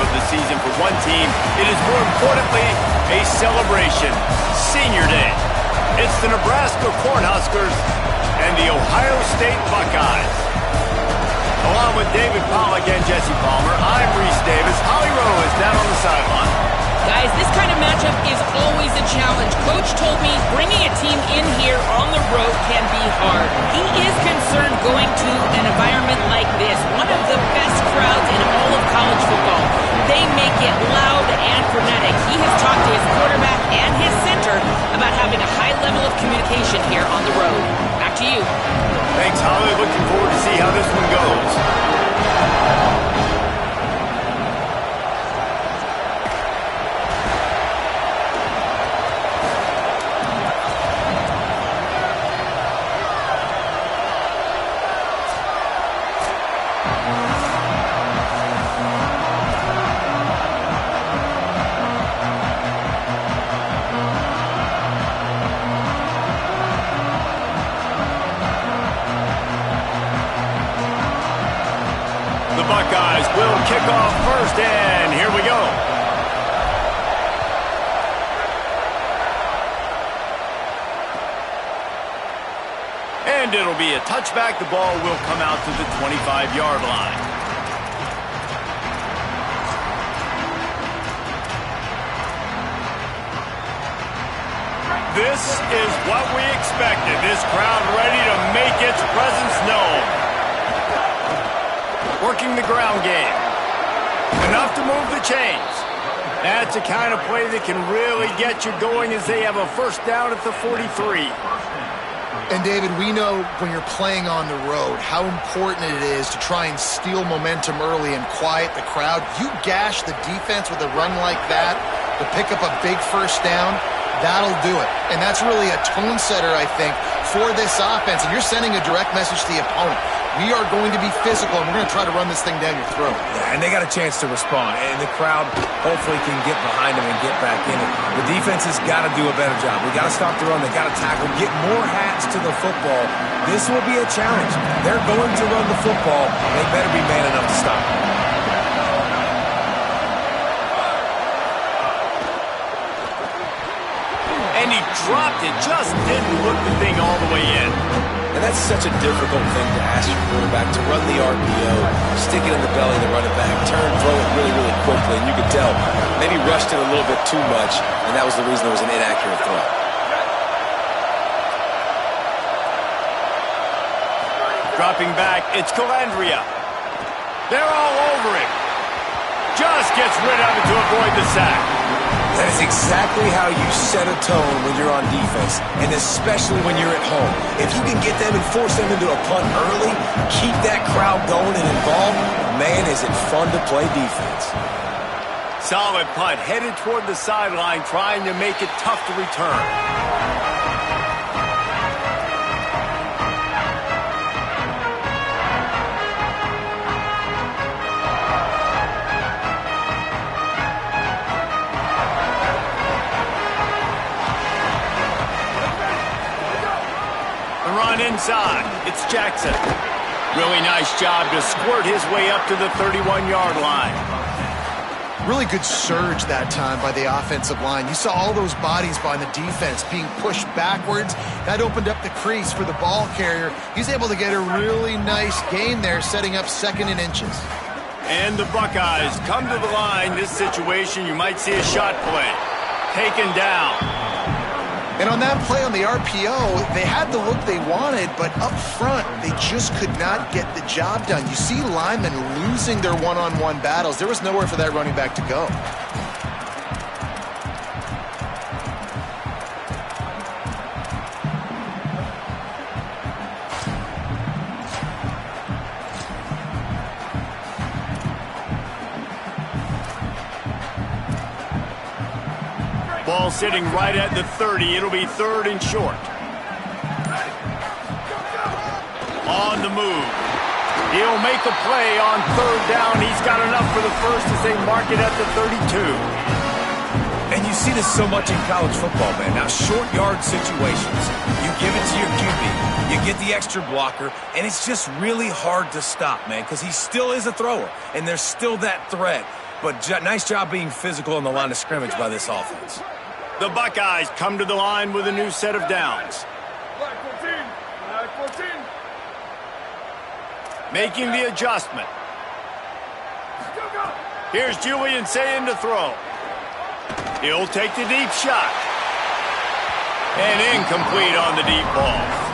of the season for one team. It is more importantly a celebration. Senior Day. It's the Nebraska Cornhuskers and the Ohio State Buckeyes. Along with David Pollack and Jesse Palmer, I'm Reese Davis. Holly Rowe is down on the sideline. Guys, this kind of matchup is always a challenge. Coach told me bringing a team in here on the road can be hard. He is concerned going to an environment like this, one of the best crowds in all of college football. They make it loud and frenetic. He has talked to his quarterback and his center about having a high level of communication here on the road. Back to you. Thanks, Holly. Looking forward to see how this one goes. Buckeyes will kick off first, and here we go. And it'll be a touchback. The ball will come out to the 25-yard line. This is what we expected. This crowd ready to make its presence known. Working the ground game. Enough to move the chains. That's the kind of play that can really get you going as they have a first down at the 43. And David, we know when you're playing on the road how important it is to try and steal momentum early and quiet the crowd. You gash the defense with a run like that to pick up a big first down, that'll do it. And that's really a tone setter, I think, for this offense. And you're sending a direct message to the opponent. We are going to be physical, and we're going to try to run this thing down your throat. Yeah, and they got a chance to respond, and the crowd hopefully can get behind them and get back in it. The defense has got to do a better job. We got to stop the run. They got to tackle, get more hats to the football. This will be a challenge. They're going to run the football. They better be man enough to stop it. And he dropped it, just didn't look the thing all the way in. And that's such a difficult thing to ask your quarterback, to run the RPO, stick it in the belly of the running back, turn, throw it really, really quickly. And you could tell, maybe rushed it a little bit too much, and that was the reason it was an inaccurate throw. Dropping back, it's Calandria. They're all over him. Just gets rid of it to avoid the sack. That is exactly how you set a tone when you're on defense, and especially when you're at home. If you can get them and force them into a punt early, keep that crowd going and involved, man, is it fun to play defense. Solid punt, headed toward the sideline, trying to make it tough to return. Inside, it's Jackson. Really nice job to squirt his way up to the 31-yard line. Really good surge that time by the offensive line. You saw all those bodies by the defense being pushed backwards. That opened up the crease for the ball carrier. He's able to get a really nice gain there, setting up second and inches. And the Buckeyes come to the line. This situation, you might see a shot play. Taken down. And on that play on the RPO, they had the look they wanted, but up front, they just could not get the job done. You see linemen losing their one-on-one battles. There was nowhere for that running back to go. Ball sitting right at the 30. It'll be third and short. On the move. He'll make a play on third down. He's got enough for the first as they mark it at the 32. And you see this so much in college football, man. Now, short yard situations, you give it to your QB, you get the extra blocker, and it's just really hard to stop, man, because he still is a thrower, and there's still that threat. but nice job being physical on the line of scrimmage by this offense. The Buckeyes come to the line with a new set of downs. Making the adjustment. Here's Julian saying to throw. He'll take the deep shot. And incomplete on the deep ball.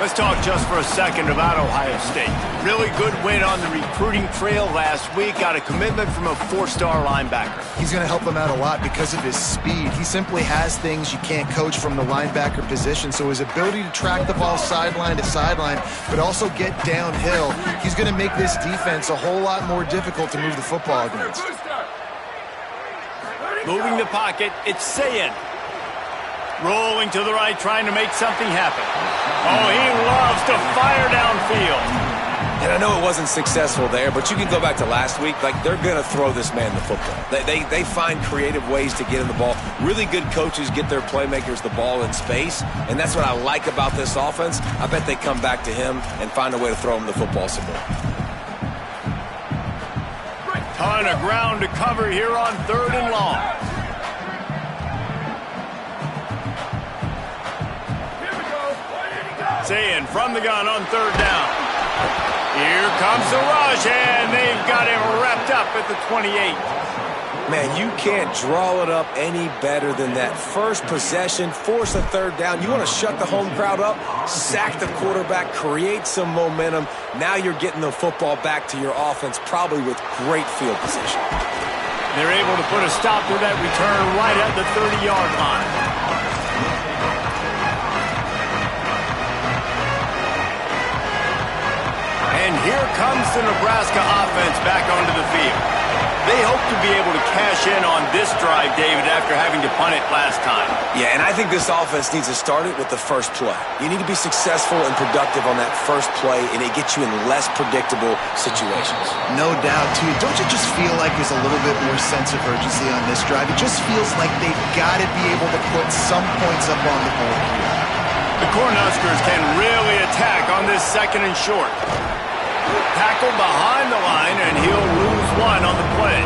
Let's talk just for a second about Ohio State. Really good win on the recruiting trail last week. Got a commitment from a 4-star linebacker. He's going to help them out a lot because of his speed. He simply has things you can't coach from the linebacker position. So his ability to track the ball sideline to sideline, but also get downhill, he's going to make this defense a whole lot more difficult to move the football against. Moving the pocket, it's Sayin. Rolling to the right, trying to make something happen. Oh, he loves to fire downfield. And I know it wasn't successful there, but you can go back to last week. Like, they're going to throw this man the football. They find creative ways to get in the ball. Really good coaches get their playmakers the ball in space, and that's what I like about this offense. I bet they come back to him and find a way to throw him the football some more. Ton of ground to cover here on 3rd and long. Sayin from the gun on 3rd down. Here comes the rush, and they've got him wrapped up at the 28. Man, you can't draw it up any better than that. First possession, force a 3rd down. You want to shut the home crowd up, sack the quarterback, create some momentum. Now you're getting the football back to your offense, probably with great field position. They're able to put a stop to that return right at the 30-yard line. And here comes the Nebraska offense back onto the field. They hope to be able to cash in on this drive, David, after having to punt it last time. Yeah, and I think this offense needs to start it with the first play. You need to be successful and productive on that first play, and it gets you in less predictable situations. No doubt, too. Don't you just feel like there's a little bit more sense of urgency on this drive? It just feels like they've got to be able to put some points up on the board here. The Cornhuskers can really attack on this 2nd and short. Tackled behind the line, and he'll lose 1 on the play.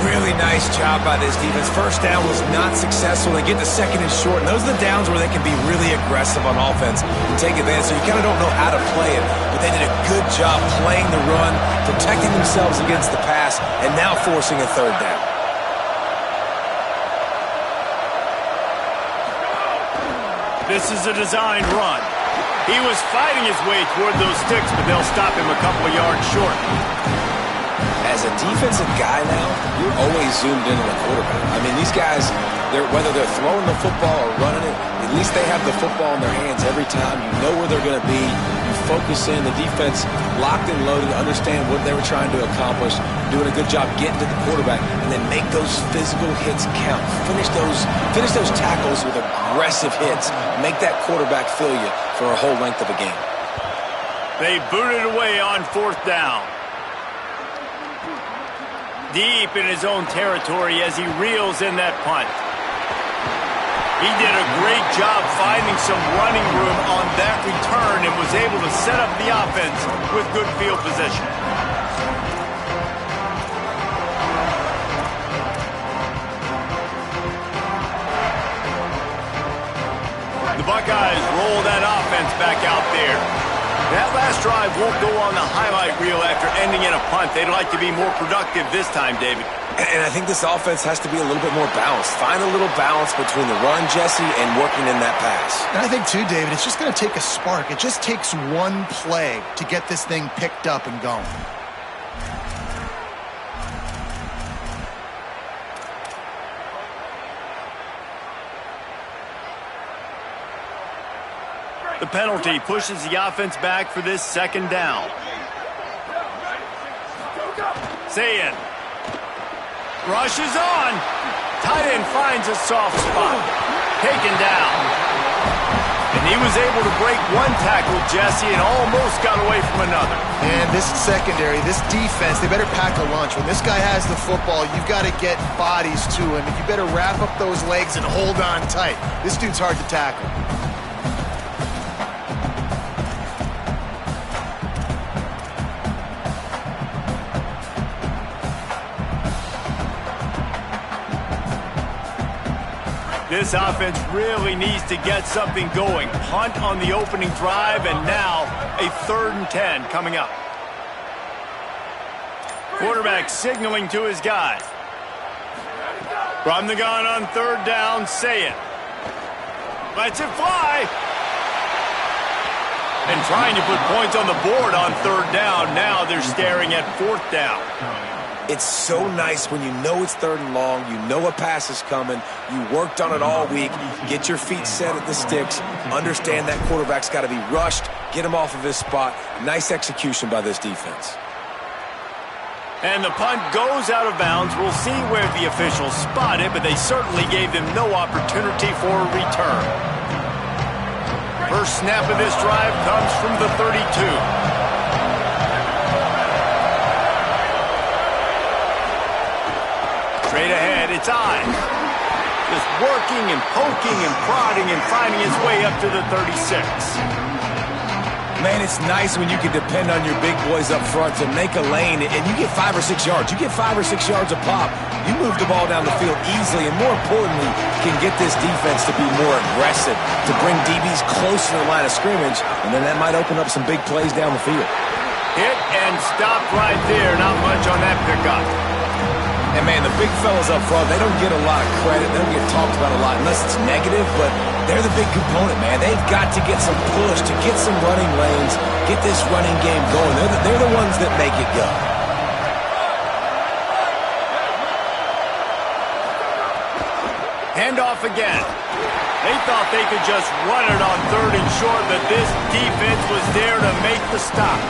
Really nice job by this defense. First down was not successful. They get the 2nd and short, and those are the downs where they can be really aggressive on offense and take advantage. So you kind of don't know how to play it, but they did a good job playing the run, protecting themselves against the pass, and now forcing a 3rd down. This is a designed run. He was fighting his way toward those sticks, but they'll stop him a couple of yards short. As a defensive guy now, you're always zoomed in on the quarterback. I mean, these guys, whether they're throwing the football or running it, at least they have the football in their hands every time. You know where they're going to be. You focus in. The defense locked and loaded, understand what they were trying to accomplish, doing a good job getting to the quarterback, and then make those physical hits count. Finish those tackles with aggressive hits. Make that quarterback feel you for a whole length of a game. They booted away on 4th down. Deep in his own territory as he reels in that punt. He did a great job finding some running room on that return and was able to set up the offense with good field position. The Buckeyes roll that offense back out there. That last drive won't go on the highlight reel after ending in a punt. They'd like to be more productive this time, David. And I think this offense has to be a little bit more balanced. Find a little balance between the run, Jesse, and working in that pass. And I think, too, David, it's just going to take a spark. It just takes one play to get this thing picked up and going. The penalty pushes the offense back for this 2nd down. Sayin rushes on. Tight end finds a soft spot. Taken down. And he was able to break one tackle, Jesse, and almost got away from another. And this secondary, this defense, they better pack a lunch. When this guy has the football, you've got to get bodies to him. And you better wrap up those legs and hold on tight. This dude's hard to tackle. This offense really needs to get something going. Punt on the opening drive, and now a 3rd and 10 coming up. Quarterback signaling to his guy. From the gun on 3rd down, say it. Lets it fly. And trying to put points on the board on 3rd down. Now they're staring at 4th down. It's so nice when you know it's 3rd and long, you know a pass is coming, you worked on it all week, get your feet set at the sticks, understand that quarterback's got to be rushed, get him off of his spot. Nice execution by this defense. And the punt goes out of bounds. We'll see where the officials spot it, but they certainly gave them no opportunity for a return. First snap of this drive comes from the 32. Straight ahead, it's Ives. Just working and poking and prodding and finding his way up to the 36. Man, it's nice when you can depend on your big boys up front to make a lane, and you get 5 or 6 yards. You get 5 or 6 yards a pop. You move the ball down the field easily, and more importantly, can get this defense to be more aggressive, to bring DBs close to the line of scrimmage, and then that might open up some big plays down the field. Hit and stop right there. Not much on that pickup. And, man, the big fellas up front, they don't get a lot of credit. They don't get talked about a lot unless it's negative, but they're the big component, man. They've got to get some push, to get some running lanes, get this running game going. They're the ones that make it go. Handoff again. They thought they could just run it on 3rd and short, but this defense was there to make the stop.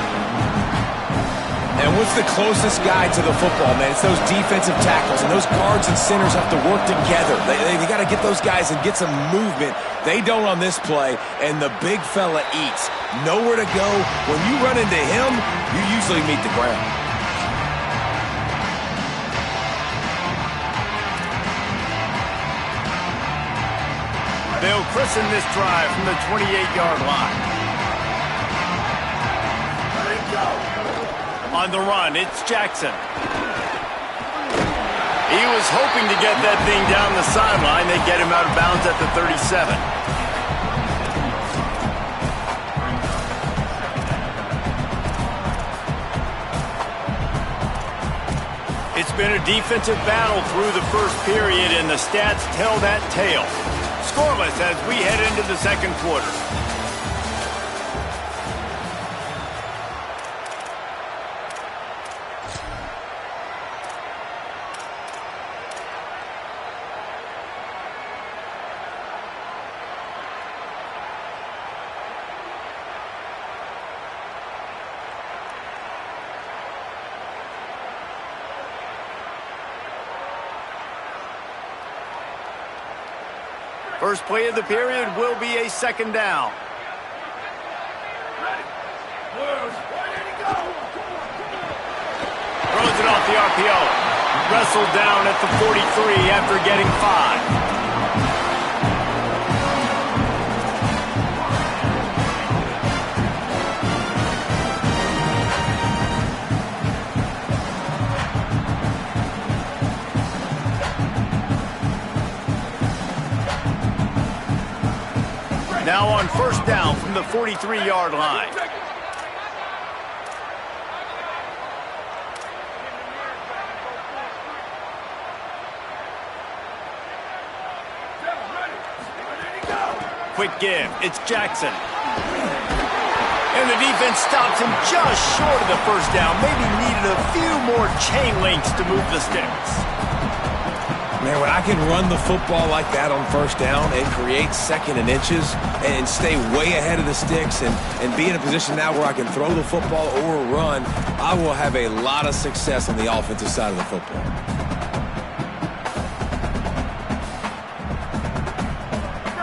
And what's the closest guy to the football, man? It's those defensive tackles, and those guards and centers have to work together. They got to get those guys and get some movement. They don't on this play, and the big fella eats. Nowhere to go. When you run into him, you usually meet the ground. They'll christen this drive from the 28-yard line. On the run, it's Jackson. He was hoping to get that thing down the sideline. They get him out of bounds at the 37. It's been a defensive battle through the first period, and the stats tell that tale. Scoreless as we head into the 2nd quarter. First play of the period will be a 2nd down. Throws it off the RPO. Wrestled down at the 43 after getting 5. Now on 1st down from the 43-yard line. Quick give. It's Jackson. And the defense stops him just short of the 1st down. Maybe needed a few more chain links to move the sticks. Man, when I can run the football like that on 1st down and create 2nd and inches and stay way ahead of the sticks and be in a position now where I can throw the football or run, I will have a lot of success on the offensive side of the football.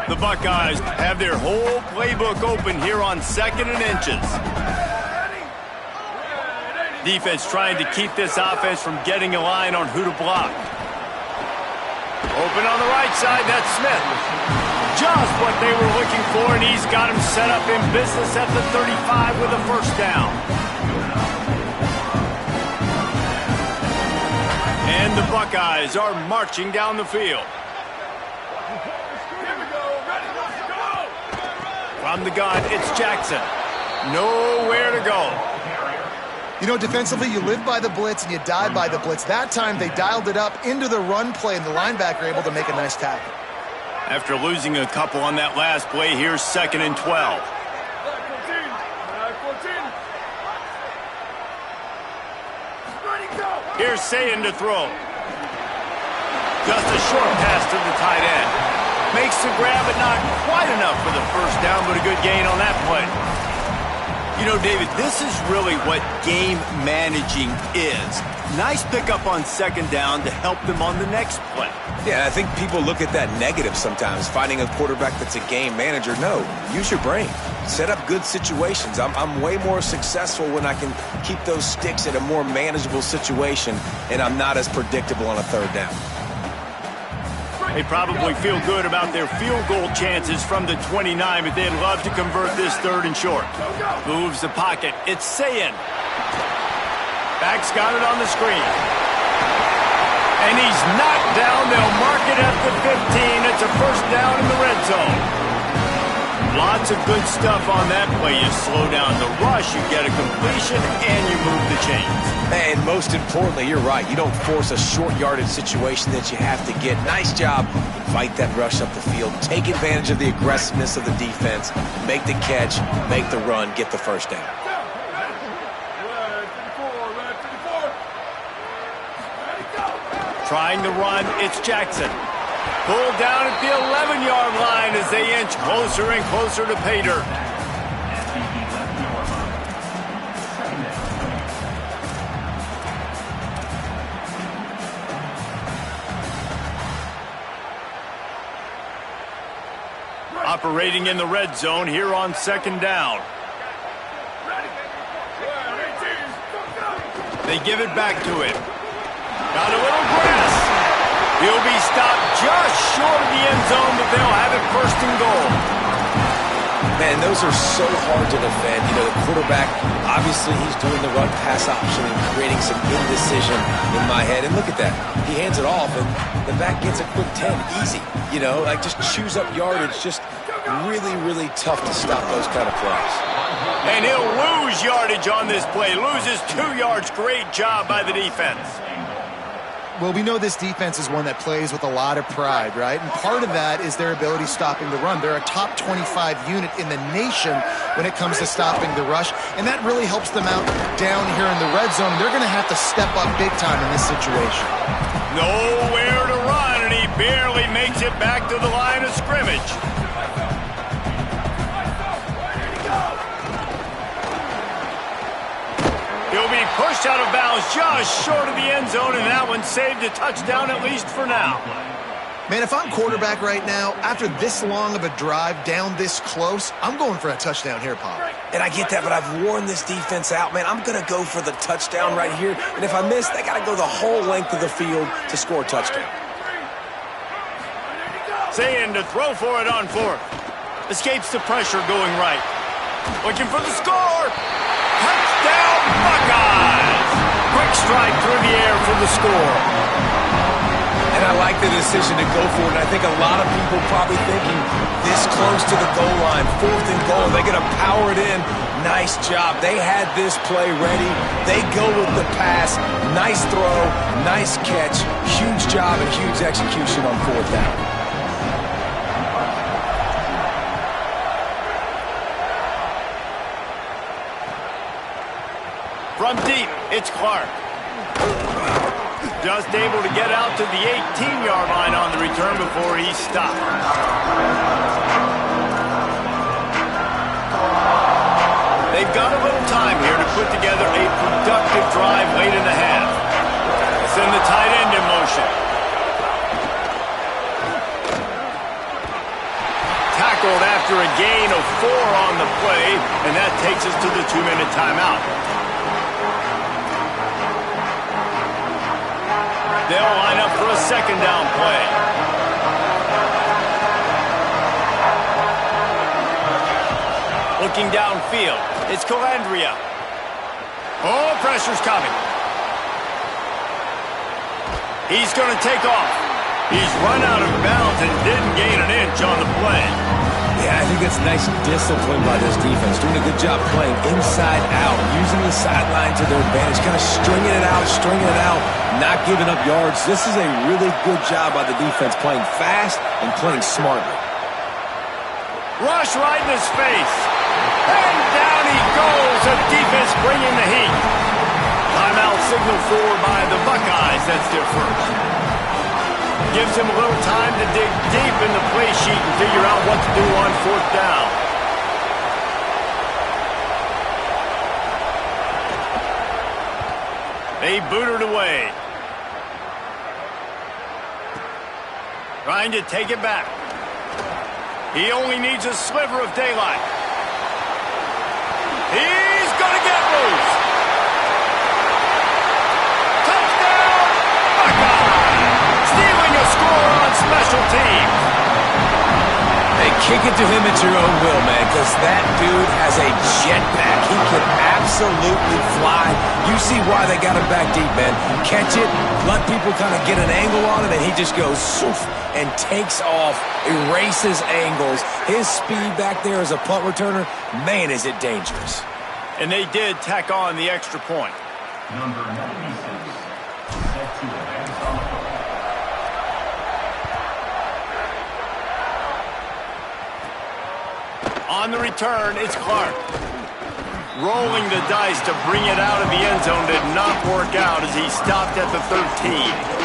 The Buckeyes have their whole playbook open here on 2nd and inches. Defense trying to keep this offense from getting a line on who to block. Open on the right side, that's Smith. Just what they were looking for, and he's got him set up in business at the 35 with a 1st down. And the Buckeyes are marching down the field. From the gun, it's Jackson. Nowhere to go. You know, defensively, you live by the blitz and you die by the blitz. That time, they dialed it up into the run play, and the linebacker able to make a nice tackle. After losing a couple on that last play, here's 2nd and 12. Here's Sayin to throw. Just a short pass to the tight end. Makes the grab, but not quite enough for the first down, but a good gain on that play. You know, David, this is really what game managing is. Nice pickup on 2nd down to help them on the next play. Yeah, I think people look at that negative sometimes, finding a quarterback that's a game manager. No, use your brain. Set up good situations. I'm way more successful when I can keep those sticks at a more manageable situation, and I'm not as predictable on a 3rd down. They probably feel good about their field goal chances from the 29, but they'd love to convert this 3rd and short. Moves the pocket. It's Sayin. Back's got it on the screen. And he's knocked down. They'll mark it at the 15. It's a first down in the red zone. Lots of good stuff on that play. You slow down the rush, you get a completion, and you move the chains. And most importantly, you're right. You don't force a short yardage situation that you have to get. Nice job. Invite that rush up the field. Take advantage of the aggressiveness of the defense. Make the catch, make the run, get the first down. Trying to run, it's Jackson. Pulled down at the 11-yard line as they inch closer and closer to pay dirt. Operating in the red zone here on 2nd down. They give it back to him. Got a little grass. He'll be stopped just short of the end zone, but they'll have it 1st and goal. Man, those are so hard to defend. You know, the quarterback, obviously he's doing the run-pass option and creating some indecision in my head. And look at that. He hands it off, and the back gets a quick 10. Easy. You know, like just chews up yardage. Just really, really tough to stop those kind of plays. And he'll lose yardage on this play. Loses 2 yards. Great job by the defense. Well, we know this defense is one that plays with a lot of pride, right? And part of that is their ability stopping the run. They're a top 25 unit in the nation when it comes to stopping the rush, and that really helps them out down here in the red zone. They're going to have to step up big time in this situation. Nowhere to run, and he barely makes it back to the line of scrimmage. He'll be pushed out of bounds just short of the end zone, and that one saved a touchdown at least for now. Man, if I'm quarterback right now, after this long of a drive down this close, I'm going for a touchdown here, Pop. And I get that, but I've worn this defense out, man. I'm going to go for the touchdown right here. And if I miss, they got to go the whole length of the field to score a touchdown. Sayin to throw for it on 4th. Escapes the pressure going right. Looking for the score. Touchdown, Buckeyes! Quick strike through the air for the score. And I like the decision to go for it. And I think a lot of people probably thinking this close to the goal line, 4th and goal, they're going to power it in. Nice job. They had this play ready. They go with the pass. Nice throw, nice catch. Huge job and huge execution on 4th down. From deep, it's Clark. Just able to get out to the 18-yard line on the return before he's stopped. They've got a little time here to put together a productive drive late in the half. Send the tight end in motion. Tackled after a gain of 4 on the play, and that takes us to the 2-minute timeout. They'll line up for a 2nd down play. Looking downfield, it's Calandria. Oh, pressure's coming. He's going to take off. He's run out of bounds and didn't gain an inch on the play. Yeah, I think that's nice discipline by this defense. Doing a good job playing inside out, using the sideline to their advantage, kind of stringing it out, not giving up yards. This is a really good job by the defense, playing fast and playing smartly. Rush right in his face. And down he goes. The defense bringing the heat. Timeout signal forward by the Buckeyes. That's their first. Gives him a little time to dig deep in the play sheet and figure out what to do on fourth down. They boot it away. Trying to take it back. He only needs a sliver of daylight. He's going to get loose. Touchdown, Buckeyes! Stealing a score on special teams. Hey, kick it to him at your own will, man, because that dude has a jetpack. He can absolutely fly. You see why they got him back deep, man. Catch it, let people kind of get an angle on it, and he just goes soof and takes off, erases angles. His speed back there as a punt returner, man, is it dangerous. And they did tack on the extra point. Number 96, set to advance on the field. On the return, it's Clark. Rolling the dice to bring it out of the end zone did not work out as he stopped at the 13.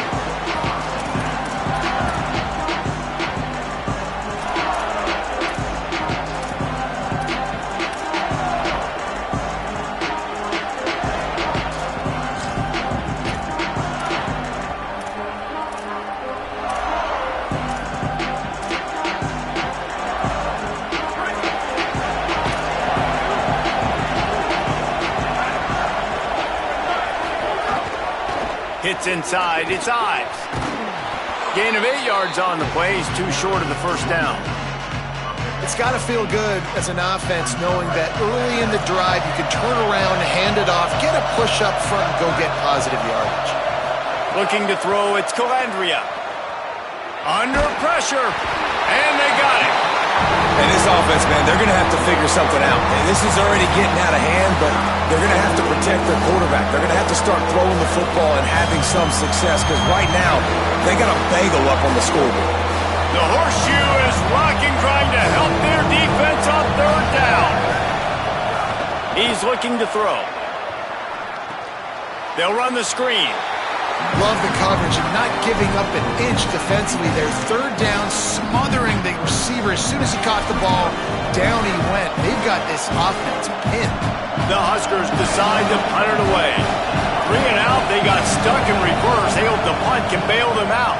Hits inside, it's Ives. Gain of 8 yards on the play. He's too short of the first down. It's got to feel good as an offense knowing that early in the drive you can turn around, hand it off, get a push up front, and go get positive yardage. Looking to throw, it's Calandria. Under pressure, and they got it. And this offense, man, they're going to have to figure something out. And this is already getting out of hand, but they're going to have to protect their quarterback. They're going to have to start throwing the football and having some success because right now they got a bagel up on the scoreboard. The horseshoe is rocking, trying to help their defense on third down. He's looking to throw. They'll run the screen. Love the coverage and not giving up an inch defensively. Their third down, smothering the receiver. As soon as he caught the ball, down he went. They've got this offense pinned. The Huskers decide to punt it away. 3 and out, they got stuck in reverse. They hope the punt can bail them out.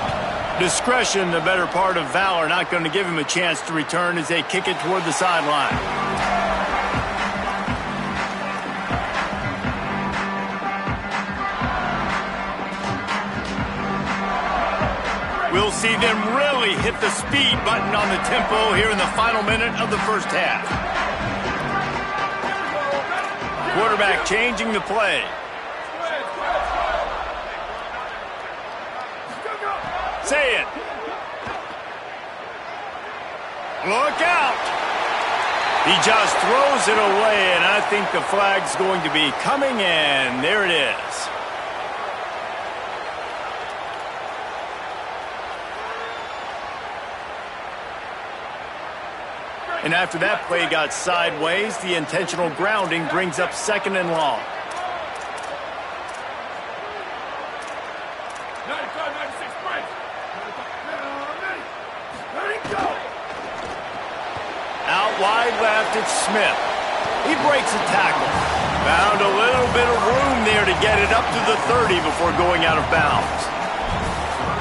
Discretion, the better part of valor, not going to give him a chance to return as they kick it toward the sideline. We'll see them really hit the speed button on the tempo here in the final minute of the first half. Quarterback changing the play. Say it. Look out. He just throws it away, and I think the flag's going to be coming in. There it is. And after that play got sideways, the intentional grounding brings up 2nd and long. Out wide left, it's Smith. He breaks a tackle. Found a little bit of room there to get it up to the 30 before going out of bounds.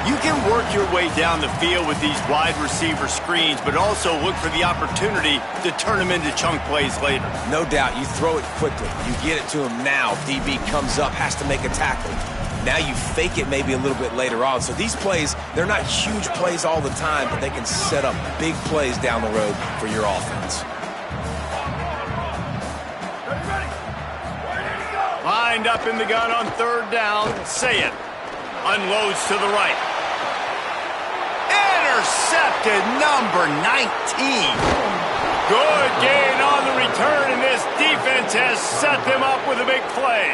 You can work your way down the field with these wide receiver screens, but also look for the opportunity to turn them into chunk plays later. No doubt, you throw it quickly. You get it to him now. DB comes up, has to make a tackle. Now you fake it maybe a little bit later on. So these plays, they're not huge plays all the time, but they can set up big plays down the road for your offense. Lined up in the gun on 3rd down. Say it. Unloads to the right. Intercepted, number 19. Good gain on the return, and this defense has set them up with a big play.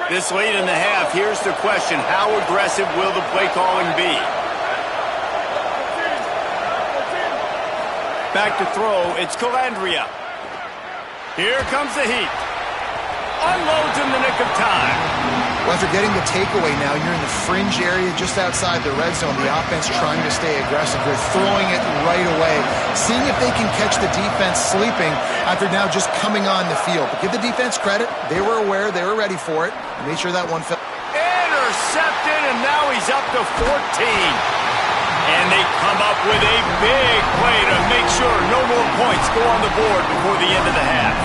This late in the half, here's the question. How aggressive will the play calling be? Back to throw, it's Calandria. Here comes the heat. Unloads in the nick of time. Well, after getting the takeaway now, you're in the fringe area just outside the red zone. The offense trying to stay aggressive. They're throwing it right away, seeing if they can catch the defense sleeping after now just coming on the field. But give the defense credit. They were aware. They were ready for it. They made sure that one fell. Intercepted, and now he's up to 14. And they come up with a big play to make sure no more points go on the board before the end of the half.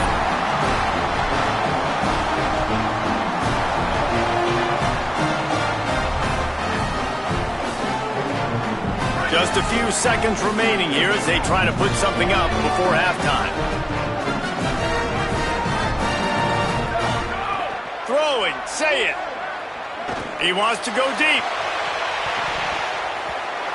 Just a few seconds remaining here as they try to put something up before halftime. Throwing, say it. He wants to go deep.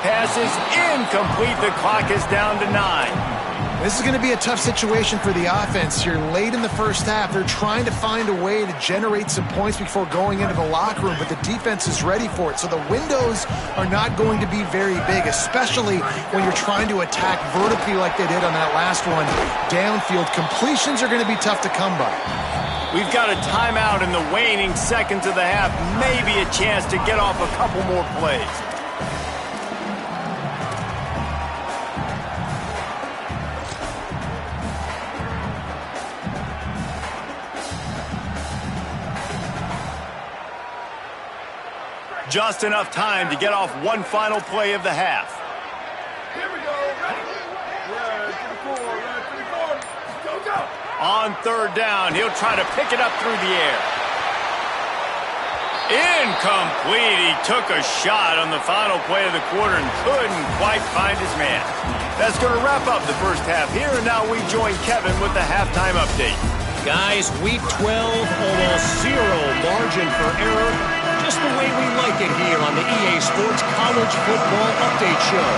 Pass is incomplete. The clock is down to 9. This is going to be a tough situation for the offense here. Late in the first half, they're trying to find a way to generate some points before going into the locker room, but the defense is ready for it. So the windows are not going to be very big, especially when you're trying to attack vertically like they did on that last one. Downfield completions are going to be tough to come by. We've got a timeout in the waning seconds of the half. Maybe a chance to get off a couple more plays. Just enough time to get off one final play of the half. Here we go. Ready? Red to the core. Red to the core. Go, go. On third down, he'll try to pick it up through the air. Incomplete. He took a shot on the final play of the quarter and couldn't quite find his man. That's going to wrap up the first half here, and now we join Kevin with the halftime update. Guys, week 12, almost zero margin for error. Just the way we like it here on the EA Sports College Football Update Show.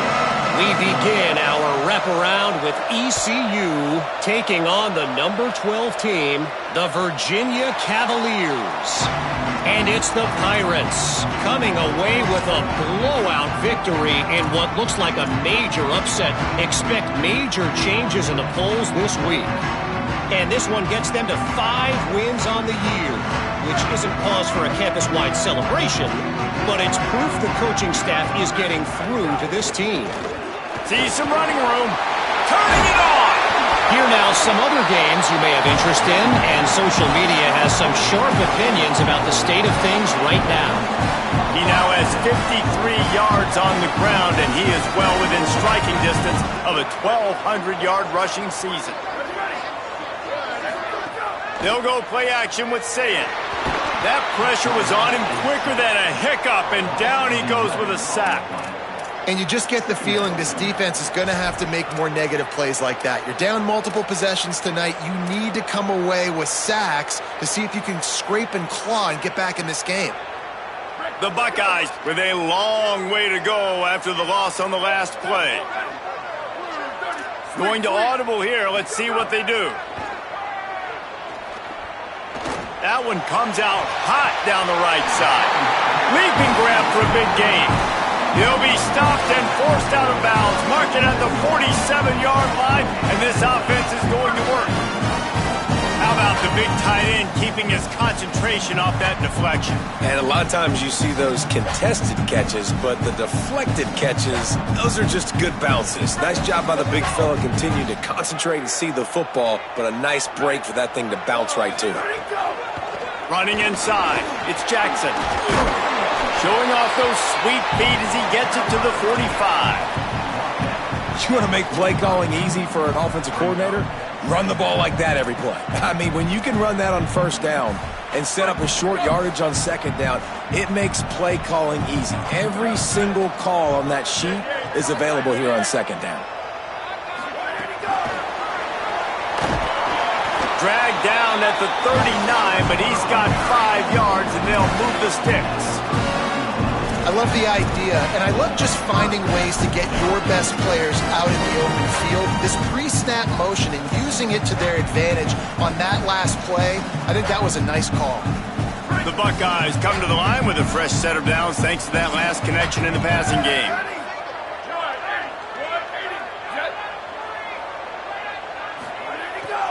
We begin our wraparound with ECU taking on the number 12 team, the Virginia Cavaliers. And it's the Pirates coming away with a blowout victory in what looks like a major upset. Expect major changes in the polls this week. And this one gets them to 5 wins on the year, which isn't cause for a campus-wide celebration, but it's proof the coaching staff is getting through to this team. See some running room. Turning it on. Here now some other games you may have interest in, and social media has some sharp opinions about the state of things right now. He now has 53 yards on the ground, and he is well within striking distance of a 1,200-yard rushing season. They'll go play action with Sayin. That pressure was on him quicker than a hiccup, and down he goes with a sack. And you just get the feeling this defense is going to have to make more negative plays like that. You're down multiple possessions tonight. You need to come away with sacks to see if you can scrape and claw and get back in this game. The Buckeyes with a long way to go after the loss on the last play. Going to audible here. Let's see what they do. That one comes out hot down the right side. Leaping grab for a big gain. He'll be stopped and forced out of bounds. Mark it at the 47-yard line, and this offense is going to work. How about the big tight end keeping his concentration off that deflection? And a lot of times you see those contested catches, but the deflected catches, those are just good bounces. Nice job by the big fella, continue to concentrate and see the football, but a nice break for that thing to bounce right to. Running inside, it's Jackson. Showing off those sweet feet as he gets it to the 45. You want to make play calling easy for an offensive coordinator? Run the ball like that every play. I mean, when you can run that on first down and set up a short yardage on second down, it makes play calling easy. Every single call on that sheet is available here on second down. Dragged down at the 39, but he's got 5 yards, and they'll move the sticks. I love the idea, and I love just finding ways to get your best players out in the open field. This pre-snap motion and using it to their advantage on that last play, I think that was a nice call. The Buckeyes come to the line with a fresh set of downs thanks to that last connection in the passing game.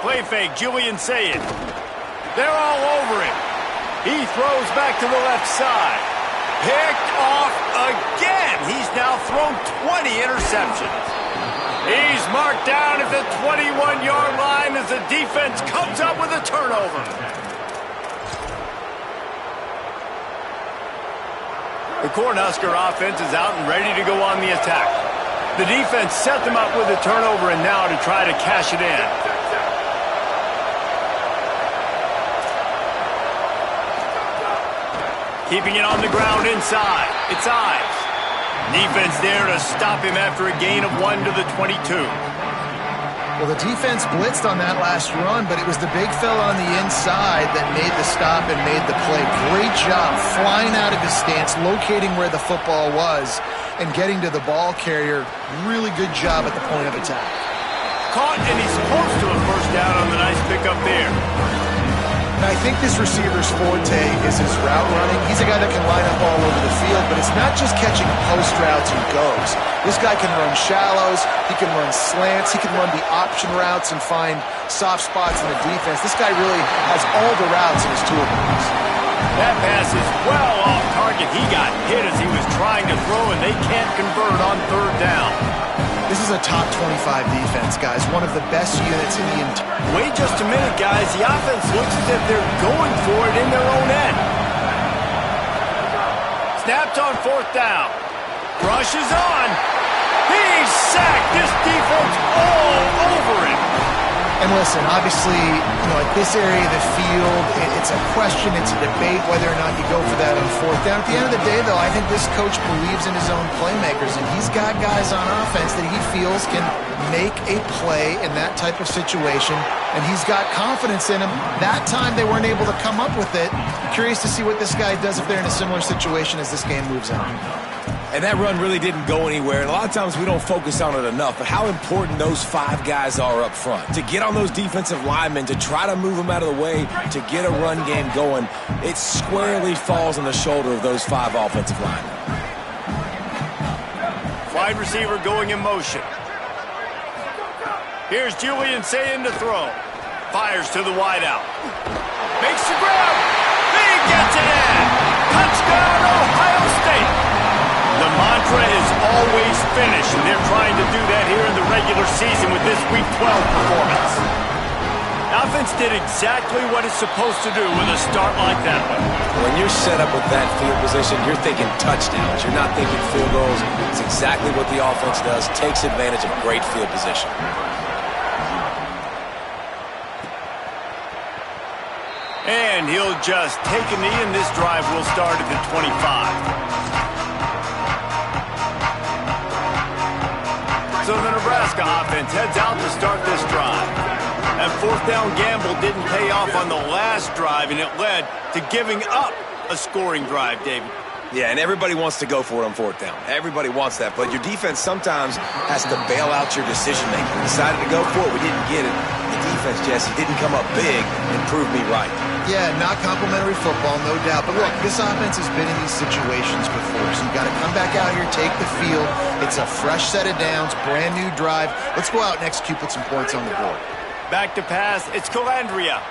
Play fake, Julian Sayed. They're all over him. He throws back to the left side. Picked off again. He's now thrown 20 interceptions. He's marked down at the 21-yard line as the defense comes up with a turnover. The Cornhusker offense is out and ready to go on the attack. The defense set them up with a turnover and now to try to cash it in. Keeping it on the ground inside. It's Ives. Defense there to stop him after a gain of 1 to the 22. Well, the defense blitzed on that last run, but it was the big fella on the inside that made the stop and made the play. Great job flying out of his stance, locating where the football was, and getting to the ball carrier. Really good job at the point of attack. Caught, and he's close to a first down on the nice pickup there. I think this receiver's forte is his route running. He's a guy that can line up all over the field, but it's not just catching post routes and goes. This guy can run shallows, he can run slants, he can run the option routes and find soft spots in the defense. This guy really has all the routes in his toolbox. That pass is well off target. He got hit as he was trying to throw, and they can't convert on third down. This is a top 25 defense, guys. One of the best units in the entire... Wait just a minute, guys. The offense looks as if they're going for it in their own end. Snapped on fourth down. Rush is on. He's sacked. This defense all over him. And listen, obviously, at this area of the field, it's a question, it's a debate whether or not you go for that on fourth down. At the end of the day, though, I think this coach believes in his own playmakers, and he's got guys on offense that he feels can make a play in that type of situation, and he's got confidence in him. That time they weren't able to come up with it. Curious to see what this guy does if they're in a similar situation as this game moves on. And that run really didn't go anywhere. And a lot of times we don't focus on it enough, but how important those 5 guys are up front. To get on those defensive linemen, to try to move them out of the way, to get a run game going, it squarely falls on the shoulder of those 5 offensive linemen. Wide receiver going in motion. Here's Julian Sayed to throw. Fires to the wideout. Makes the grab. He gets it in. Touchdown, Ohio State. The mantra is always finish, and they're trying to do that here in the regular season with this Week 12 performance. Offense did exactly what it's supposed to do with a start like that one. When you're set up with that field position, you're thinking touchdowns. You're not thinking field goals. It's exactly what the offense does, takes advantage of great field position. And he'll just take a knee, and this drive will start at the 25. So the Nebraska offense heads out to start this drive. That fourth down gamble didn't pay off on the last drive, and it led to giving up a scoring drive, David. Yeah, and everybody wants to go for it on fourth down. Everybody wants that, but your defense sometimes has to bail out your decision-making. We decided to go for it. We didn't get it. The defense, Jesse, didn't come up big and prove me right. Yeah, not complimentary football, no doubt. But look, this offense has been in these situations before, so you got to come back out here, take the field. It's a fresh set of downs, brand new drive. Let's go out and execute, put some points on the board. Back to pass, it's Calandria.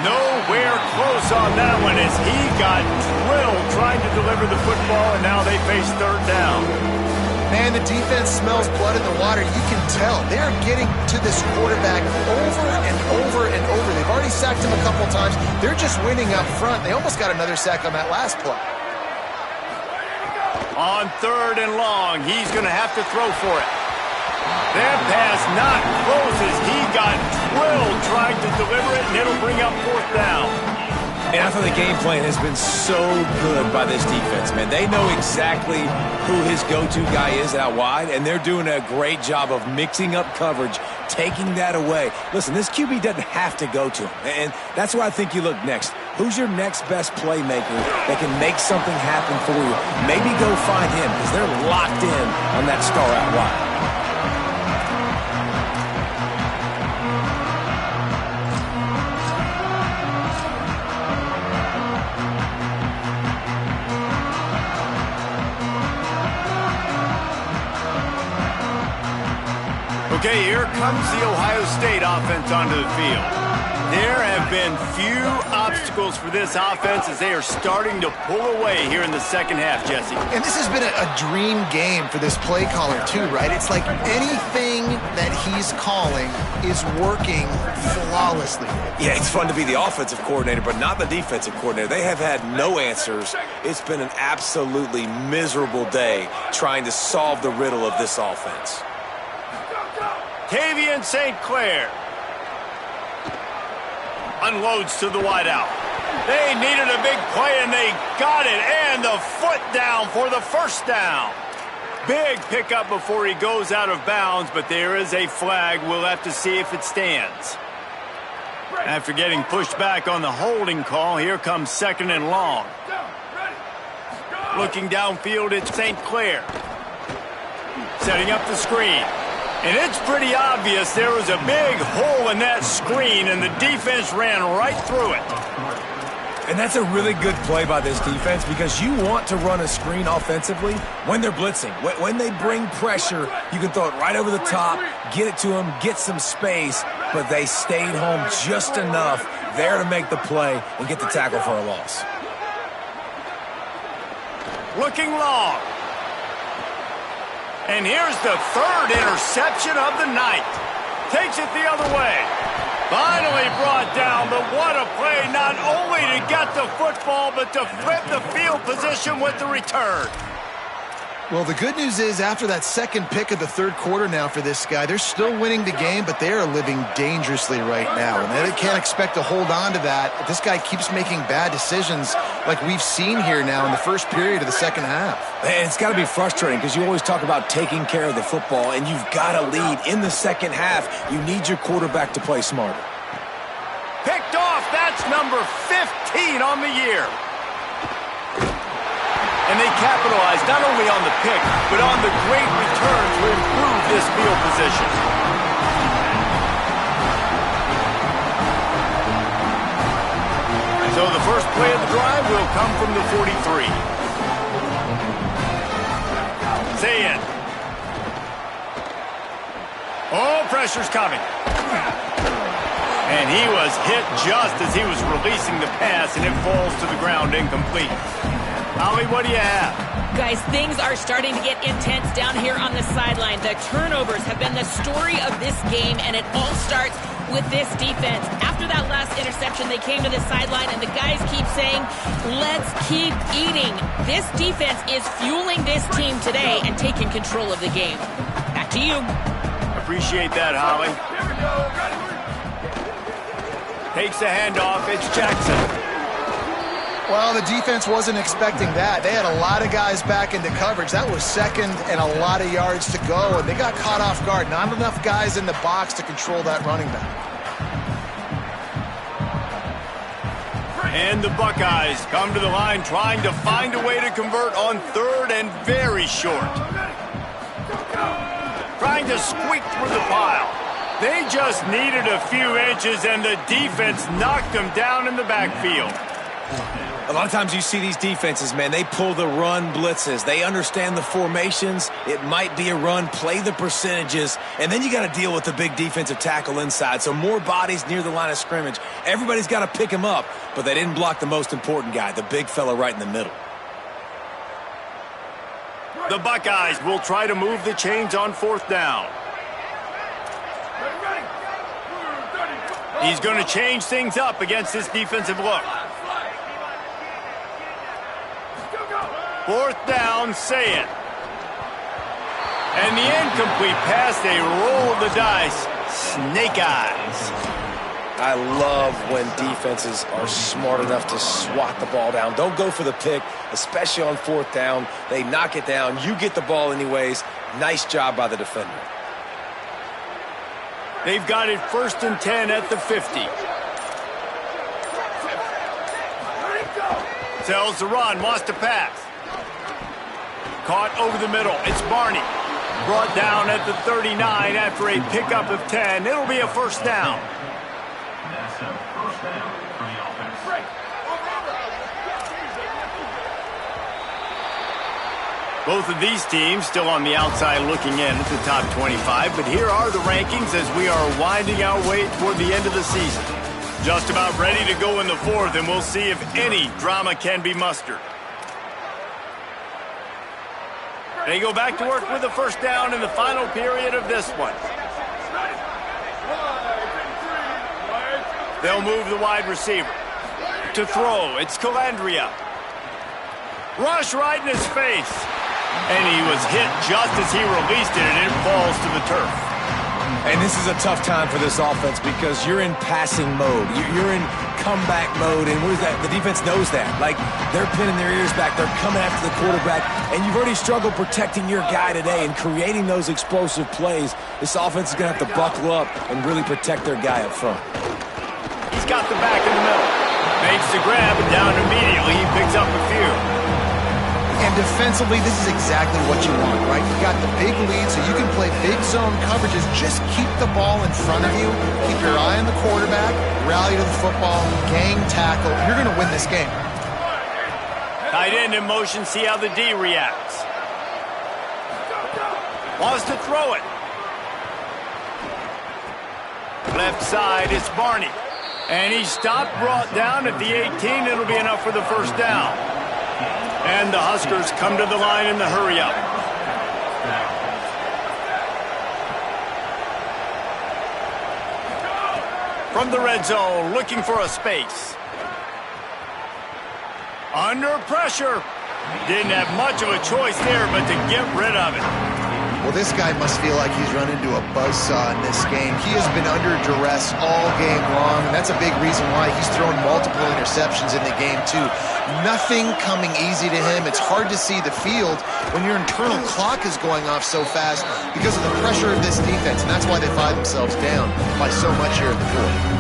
Nowhere close on that one as he got drilled trying to deliver the football, and now they face third down. Man, the defense smells blood in the water. You can tell. They're getting to this quarterback over and over and over. They've already sacked him a couple times. They're just winning up front. They almost got another sack on that last play. On third and long, he's going to have to throw for it. That pass not close as he got drilled trying to deliver it, and it'll bring up fourth down. And I thought the game plan has been so good by this defense, man. They know exactly who his go-to guy is out wide, and they're doing a great job of mixing up coverage, taking that away. Listen, this QB doesn't have to go to him, and that's why I think you look next. Who's your next best playmaker that can make something happen for you? Maybe go find him because they're locked in on that star out wide. Okay, here comes the Ohio State offense onto the field. There have been few obstacles for this offense as they are starting to pull away here in the second half, Jesse. And this has been a dream game for this play caller too, right? It's like anything that he's calling is working flawlessly. Yeah, it's fun to be the offensive coordinator, but not the defensive coordinator. They have had no answers. It's been an absolutely miserable day trying to solve the riddle of this offense. Tavian St. Clair unloads to the wideout. They needed a big play, and they got it. And the foot down for the first down. Big pickup before he goes out of bounds, but there is a flag. We'll have to see if it stands. After getting pushed back on the holding call, here comes second and long. Looking downfield, it's St. Clair. Setting up the screen. And it's pretty obvious there was a big hole in that screen, and the defense ran right through it. And that's a really good play by this defense because you want to run a screen offensively when they're blitzing. When they bring pressure, you can throw it right over the top, get it to them, get some space, but they stayed home just enough there to make the play and get the tackle for a loss. Looking long. And here's the third interception of the night. Takes it the other way. Finally brought down, but what a play, not only to get the football, but to flip the field position with the return. Well, the good news is after that second pick of the third quarter now for this guy, they're still winning the game, but they are living dangerously right now. And they can't expect to hold on to that if this guy keeps making bad decisions like we've seen here now in the first period of the second half. And it's got to be frustrating because you always talk about taking care of the football, and you've got to lead in the second half. You need your quarterback to play smarter. Picked off. That's number 15 on the year. And they capitalized not only on the pick, but on the great return to improve this field position. So the first play of the drive will come from the 43. Zayn. Oh, pressure's coming. And he was hit just as he was releasing the pass, and it falls to the ground incomplete. Holly, what do you have? Guys, things are starting to get intense down here on the sideline. The turnovers have been the story of this game, and it all starts with this defense. After that last interception, they came to the sideline, and the guys keep saying, let's keep eating. This defense is fueling this team today and taking control of the game. Back to you. Appreciate that, Holly. Takes the handoff. It's Jackson. Well, the defense wasn't expecting that. They had a lot of guys back into coverage. That was second and a lot of yards to go, and they got caught off guard. Not enough guys in the box to control that running back. And the Buckeyes come to the line trying to find a way to convert on third and very short. Trying to squeak through the pile. They just needed a few inches, and the defense knocked them down in the backfield. A lot of times you see these defenses, man, they pull the run blitzes. They understand the formations. It might be a run, play the percentages, and then you got to deal with the big defensive tackle inside. So more bodies near the line of scrimmage. Everybody's got to pick him up, but they didn't block the most important guy, the big fella right in the middle. The Buckeyes will try to move the chains on fourth down. He's going to change things up against this defensive look. Fourth down, say it. And the incomplete pass, they roll the dice. Snake eyes. I love when defenses are smart enough to swat the ball down. Don't go for the pick, especially on 4th down. They knock it down. You get the ball anyways. Nice job by the defender. They've got it 1st and 10 at the 50. Tells the run, wants to pass. Caught over the middle. It's Barney. Brought down at the 39 after a pickup of 10. It'll be a 1st down. That's a 1st down for the offense. Both of these teams still on the outside looking in at the top 25, but here are the rankings as we are winding our way toward the end of the season. Just about ready to go in the 4th, and we'll see if any drama can be mustered. They go back to work with a 1st down in the final period of this one. They'll move the wide receiver. To throw, it's Calandria. Rush right in his face. And he was hit just as he released it, and it falls to the turf. And this is a tough time for this offense because you're in passing mode. You're in comeback mode, and what is that? The defense knows that. Like, they're pinning their ears back. They're coming after the quarterback, and you've already struggled protecting your guy today and creating those explosive plays. This offense is going to have to buckle up and really protect their guy up front. He's got the back in the middle. Makes the grab, and down immediately. He picks up a few. And defensively, this is exactly what you want, right? You got the big lead, so you can play big zone coverages. Just keep the ball in front of you. Keep your eye on the quarterback. Rally to the football. Gang tackle. You're going to win this game. Tight end in motion. See how the D reacts. Wants to throw it. Left side, it's Barney. And he stopped, brought down at the 18. It'll be enough for the 1st down. And the Huskers come to the line in the hurry-up. From the red zone, looking for a space. Under pressure. Didn't have much of a choice there, but to get rid of it. Well, this guy must feel like he's run into a buzzsaw in this game. He has been under duress all game long, and that's a big reason why he's thrown multiple interceptions in the game, too. Nothing coming easy to him. It's hard to see the field when your internal clock is going off so fast because of the pressure of this defense, and that's why they find themselves down by so much here in the 4th.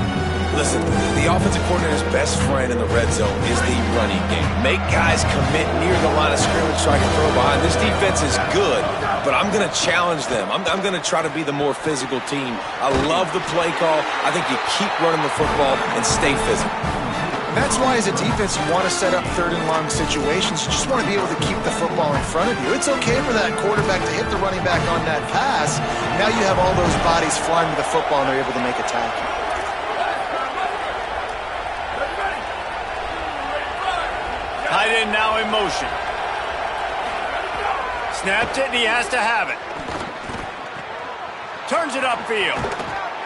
Listen, the offensive coordinator's best friend in the red zone is the running game. Make guys commit near the line of scrimmage so I can throw behind. This defense is good, but I'm going to challenge them. I'm going to try to be the more physical team. I love the play call. I think you keep running the football and stay physical. That's why as a defense you want to set up 3rd and long situations. You just want to be able to keep the football in front of you. It's okay for that quarterback to hit the running back on that pass. Now you have all those bodies flying to the football and they're able to make a tackle. Tight end now in motion. Snapped it, and he has to have it. Turns it upfield.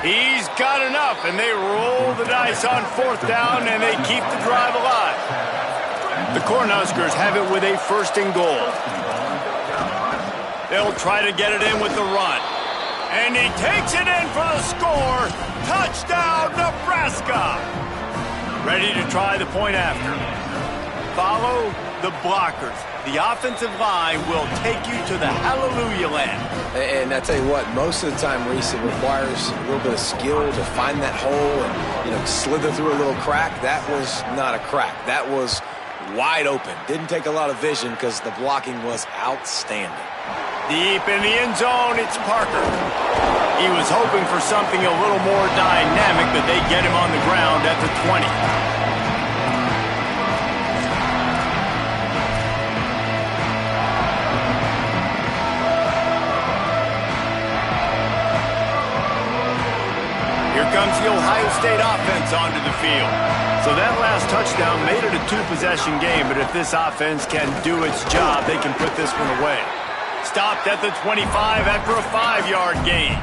He's got enough, and they roll the dice on 4th down, and they keep the drive alive. The Cornhuskers have it with a 1st and goal. They'll try to get it in with the run. And he takes it in for the score. Touchdown, Nebraska! Ready to try the point after. Follow the blockers. The offensive line will take you to the hallelujah land. And I tell you what, most of the time, Reese, it requires a little bit of skill to find that hole and, slither through a little crack. That was not a crack. That was wide open. Didn't take a lot of vision because the blocking was outstanding. Deep in the end zone, it's Parker. He was hoping for something a little more dynamic, but they get him on the ground at the 20. Here comes the Ohio State offense onto the field. So that last touchdown made it a 2-possession game, but if this offense can do its job, they can put this one away. Stopped at the 25 after a 5-yard gain.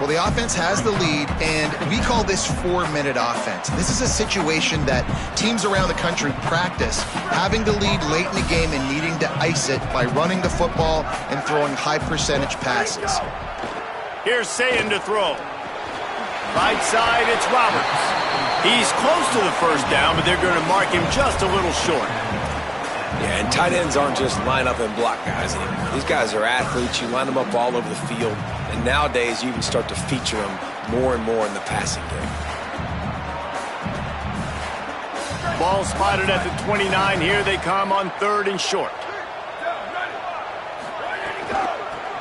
Well, the offense has the lead, and we call this 4-minute offense. This is a situation that teams around the country practice, having the lead late in the game and needing to ice it by running the football and throwing high-percentage passes. Here's Sayin to throw. Right side, it's Roberts. He's close to the first down, but they're going to mark him just a little short. Yeah, and tight ends aren't just line up and block guys anymore. These guys are athletes. You line them up all over the field. And nowadays, you even start to feature them more and more in the passing game. Ball spotted at the 29. Here they come on 3rd and short.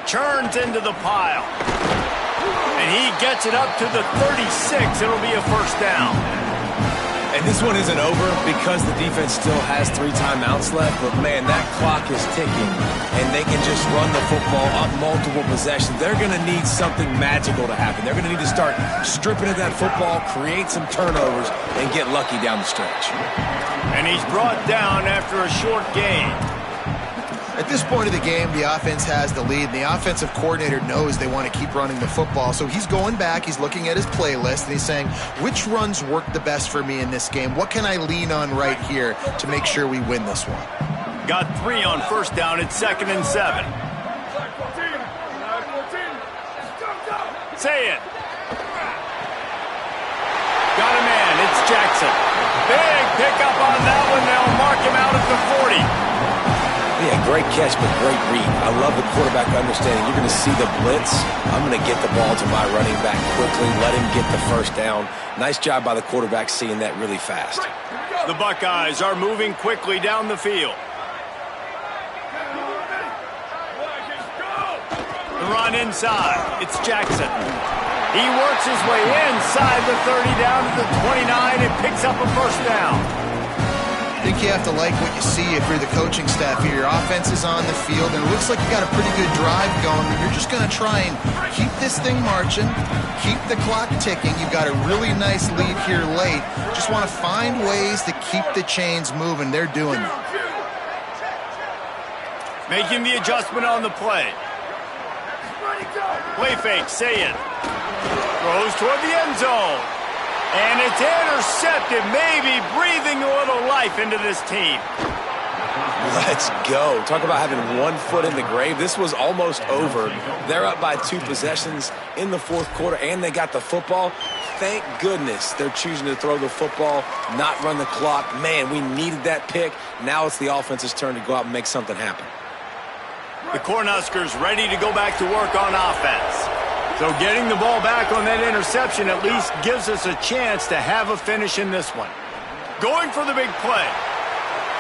Churns into the pile. And he gets it up to the 36. It'll be a first down. And this one isn't over because the defense still has 3 timeouts left. But, man, that clock is ticking. And they can just run the football up multiple possessions. They're going to need something magical to happen. They're going to need to start stripping at that football, create some turnovers, and get lucky down the stretch. And he's brought down after a short gain. At this point of the game, the offense has the lead, and the offensive coordinator knows they want to keep running the football. So he's going back, he's looking at his playlist, and he's saying, which runs work the best for me in this game? What can I lean on right here to make sure we win this one? Got 3 on first down. It's 2nd and 7. Say it. Got a man. It's Jackson. Big pickup on that one. They'll mark him out at the 40. Yeah, great catch, but great read. I love the quarterback understanding. You're going to see the blitz. I'm going to get the ball to my running back quickly, let him get the first down. Nice job by the quarterback seeing that really fast. The Buckeyes are moving quickly down the field. The run inside. It's Jackson. He works his way inside the 30 down to the 29 and picks up a first down. I think you have to like what you see if you're the coaching staff here. Your offense is on the field, and it looks like you got a pretty good drive going. You're just going to try and keep this thing marching, keep the clock ticking. You've got a really nice lead here late. Just want to find ways to keep the chains moving. They're doing that. Making the adjustment on the play. Play fake, say it. Throws toward the end zone. And it's intercepted, maybe breathing a little life into this team. Let's go. Talk about having 1 foot in the grave. This was almost over. They're up by 2 possessions in the 4th quarter, and they got the football. Thank goodness they're choosing to throw the football, not run the clock. Man, we needed that pick. Now it's the offense's turn to go out and make something happen. The Cornhuskers ready to go back to work on offense. So getting the ball back on that interception at least gives us a chance to have a finish in this one. Going for the big play.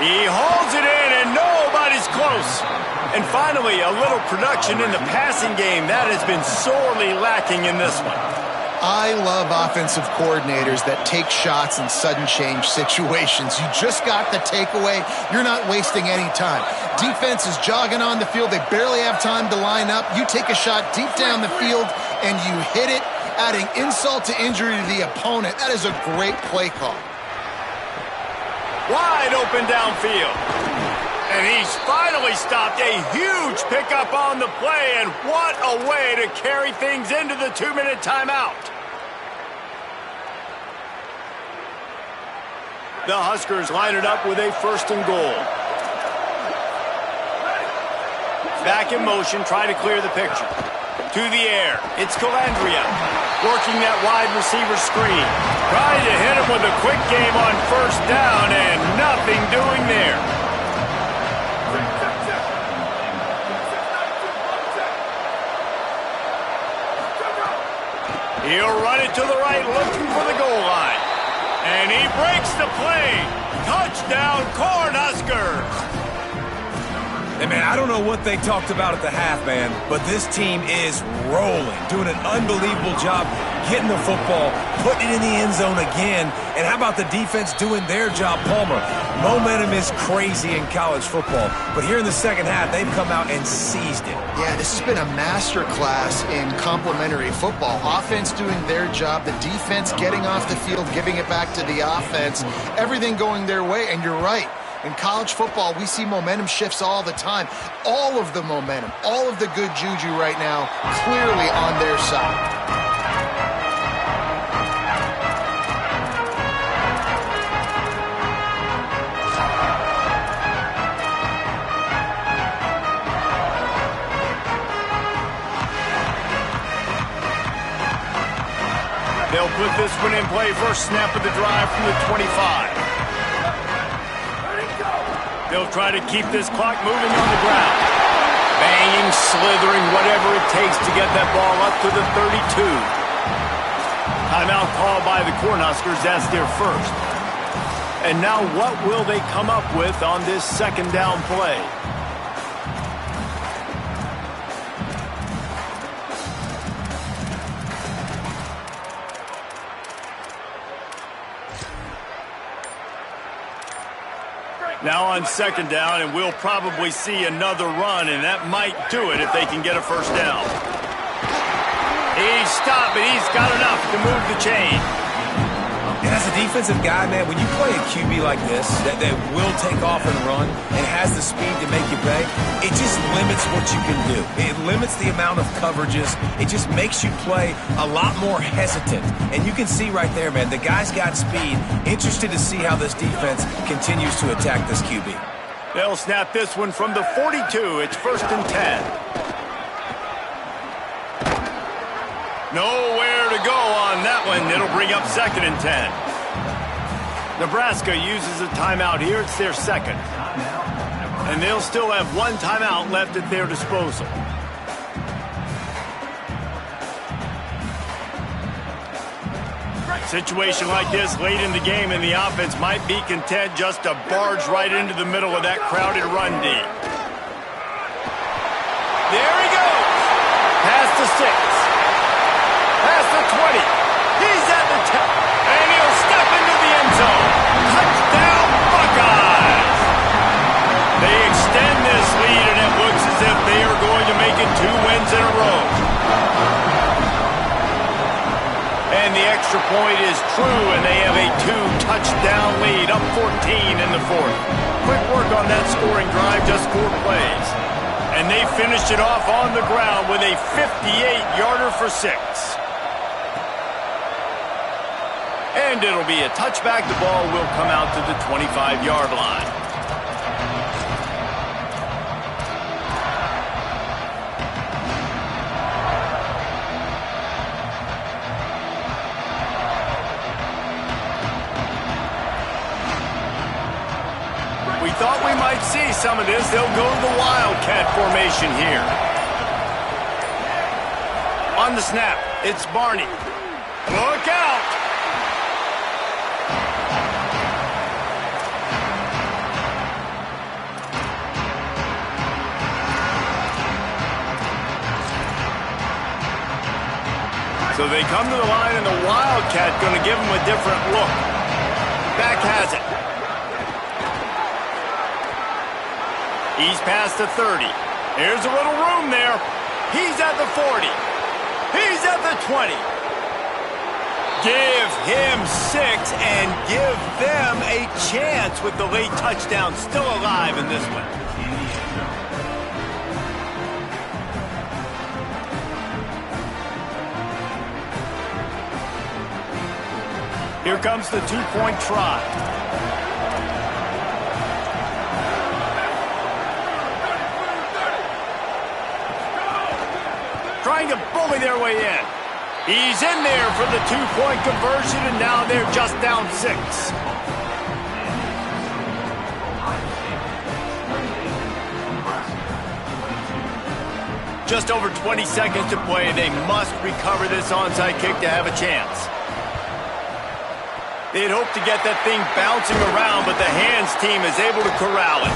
He hauls it in and nobody's close. And finally, a little production in the passing game. That has been sorely lacking in this one. I love offensive coordinators that take shots in sudden change situations. You just got the takeaway. You're not wasting any time. Defense is jogging on the field. They barely have time to line up. You take a shot deep down the field, and you hit it, adding insult to injury to the opponent. That is a great play call. Wide open downfield. And he's finally stopped. A huge pickup on the play, and what a way to carry things into the 2-minute timeout. The Huskers line it up with a 1st and goal. Back in motion, try to clear the picture. To the air, it's Calandria. Working that wide receiver screen. Trying to hit him with a quick game on 1st down, and nothing doing there. He'll run it to the right, looking for the goal line. And he breaks the play. Touchdown, Cornhuskers. Hey, man, I don't know what they talked about at the half, man, but this team is rolling, doing an unbelievable job getting the football, putting it in the end zone again. And how about the defense doing their job, Palmer? Momentum is crazy in college football, but here in the second half, they've come out and seized it. Yeah, this has been a master class in complementary football. Offense doing their job, the defense getting off the field, giving it back to the offense, everything going their way, and you're right. In college football, we see momentum shifts all the time. All of the momentum, all of the good juju right now, clearly on their side. They'll with this one in play. First snap of the drive from the 25. They'll try to keep this clock moving on the ground. Banging, slithering, whatever it takes to get that ball up to the 32. Timeout called by the Cornhuskers. That's their first. And now what will they come up with on this second down play? Now on second down, and we'll probably see another run, and that might do it if they can get a first down. He's stopped, but he's got enough to move the chain. And as a defensive guy, man, when you play a QB like this that will take off and run and has the speed to make you pay, it just limits what you can do. It limits the amount of coverages. It just makes you play a lot more hesitant. And you can see right there, man, the guy's got speed. Interested to see how this defense continues to attack this QB. They'll snap this one from the 42. It's 1st and 10. Nowhere to go on that one. It'll bring up 2nd and 10. Nebraska uses a timeout here. It's their second. And they'll still have one timeout left at their disposal. Situation like this late in the game, and the offense might be content just to barge right into the middle of that crowded run D. There he goes. Past the 6. Past the 20. He's at the 10. And he'll step into the end zone. Touchdown, Buckeyes! They extend this lead, and it looks as if they are going to make it 2 wins in a row. And the extra point is true, and they have a 2-touchdown lead, up 14 in the 4th. Quick work on that scoring drive, just 4 plays. And they finished it off on the ground with a 58-yarder for 6. And it'll be a touchback. The ball will come out to the 25-yard line. We thought we might see some of this. They'll go to the Wildcat formation here. On the snap, it's Barney. Look out! So they come to the line, and the Wildcat going to give them a different look. Back has it. He's past the 30. Here's a little room there. He's at the 40. He's at the 20. Give him 6 and give them a chance with the late touchdown still alive in this one. Here comes the 2-point try. Trying to bully their way in. He's in there for the 2-point conversion, and now they're just down 6. Just over 20 seconds to play. They must recover this onside kick to have a chance. They'd hope to get that thing bouncing around, but the hands team is able to corral it.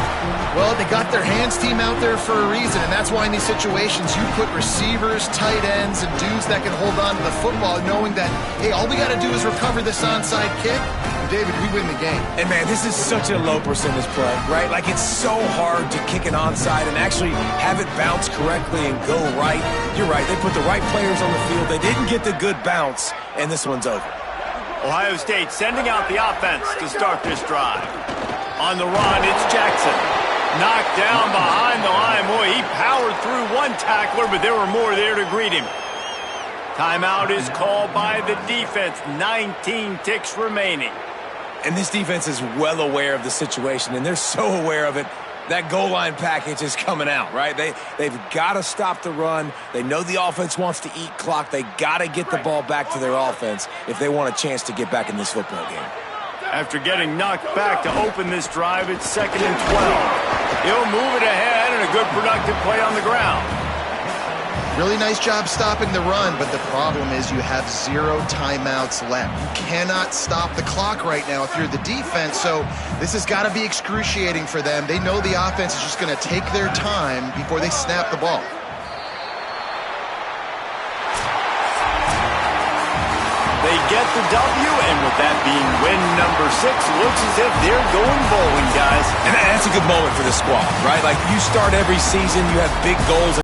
Well, they got their hands team out there for a reason, and that's why in these situations you put receivers, tight ends, and dudes that can hold on to the football, knowing that, hey, all we got to do is recover this onside kick. And David, we win the game. And, man, this is such a low percentage play, right? Like, it's so hard to kick an onside and actually have it bounce correctly and go right. You're right. They put the right players on the field. They didn't get the good bounce, and this one's over. Ohio State sending out the offense to start this drive. On the run, it's Jackson. Knocked down behind the line. Boy, he powered through one tackler, but there were more there to greet him. Timeout is called by the defense. 19 ticks remaining. And this defense is well aware of the situation, and they're so aware of it, that goal line package is coming out, right? They've got to stop the run. They know the offense wants to eat clock. They got to get the ball back to their offense if they want a chance to get back in this football game. After getting knocked back to open this drive, it's 2nd and 12. He'll move it ahead and a good productive play on the ground. Really nice job stopping the run, but the problem is you have 0 timeouts left. You cannot stop the clock right now if you're the defense, so this has got to be excruciating for them. They know the offense is just going to take their time before they snap the ball. They get the W, and with that being win number 6, looks as if they're going bowling, guys. And that's a good moment for the squad, right? Like, you start every season, you have big goals.